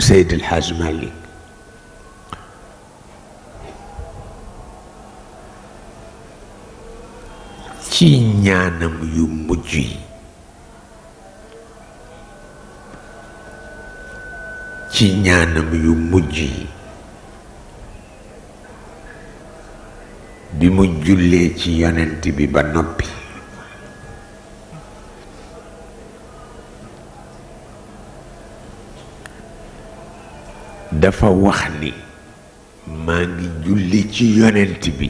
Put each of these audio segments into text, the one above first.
Seydi El Hadj Malick ci ñaanam yu mujj yi bi mu jullee ci yonent bi ba noppi dafa wax ni maa ngi julli ci yonent bi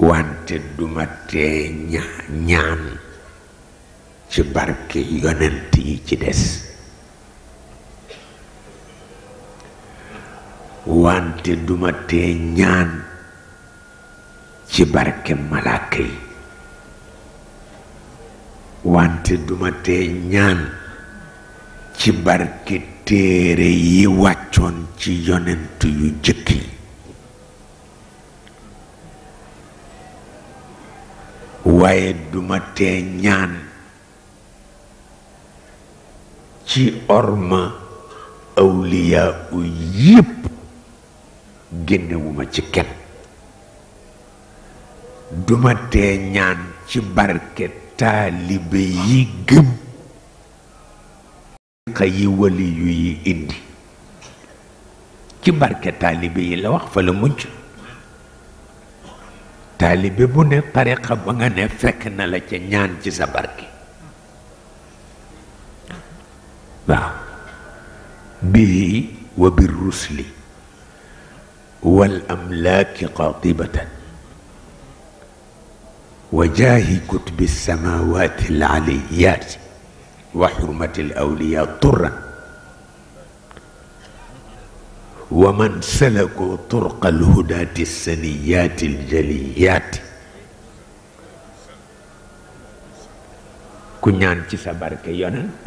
wante duma tee ñaan ci barke yonent yi ci des wante duma tee ñaan ci barke malaaka yi wante duma tee ñaan ci barke téere yi wàccoon ci yonent yu jëkk yi waaye duma tee ñaan ci orma awliyaa u yépp génnewuma ci kenn duma tee ñaan ci barke taalibe yi gëm yi wali yu yi indi ci barke taalibe yi la wax fa la mujj taalibe bu ne tariqa ba nga ne fekk na la ca ñaan ci sa barke waaw bii wa bir rusli wal amlaaki qatibatan wa jaahi kutubi samawati al aliyaati wa xurmati al awliya turran wa man salakoo turqa al hudaati saniyaati al jaliyaati ku ñaan ci sa barke yonent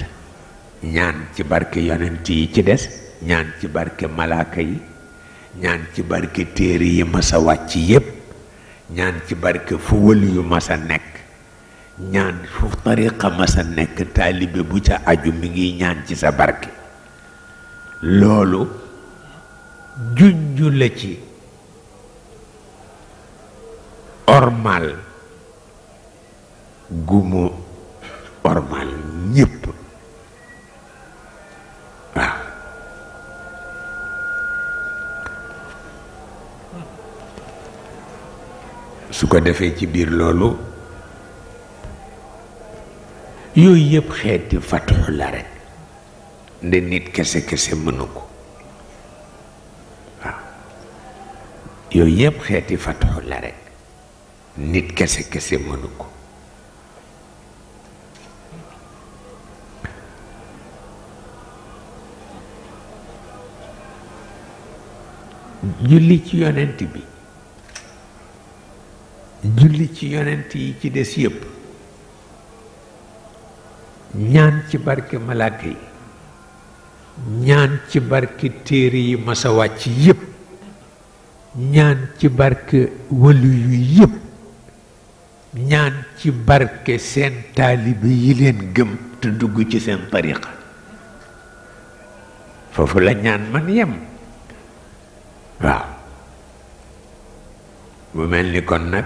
ñaan ci barke yonent yi ci des ñaan ci barke malaaka yi ñaan ci barke téere yi masa wàcc yépp ñaan ci barke fu wëli yu masa nekk ñaan fu tariqa masa nekk taalibe bu ca aju mi ngi ñaan ci sa barke loolu junju la ci ormal gumu ormal ñépp waaw su ko defee ci biir loolu yooyu yëpp xeeti fatxu la rekk nde nit kese kese mënu ko waaw yooyu yëpp xeeti fatxu la rekk nit kese kese mënu ko julli ci yonent bi julli ci yonent yi ci des yëpp ñaan ci barke malaaka yi ñaan ci barke téere yi masa wàcc yëpp ñaan ci barke wëlu yu yëpp ñaan ci barke seen taalibe yi leen gëm te dugg ci seen tariqa foofu la ñaan man yem waaw mu mel ni kon nag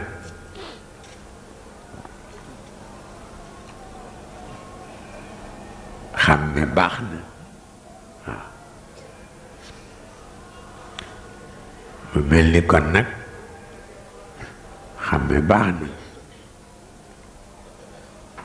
xàmme baax na waaw mu mel ni kon nag xàmme baax na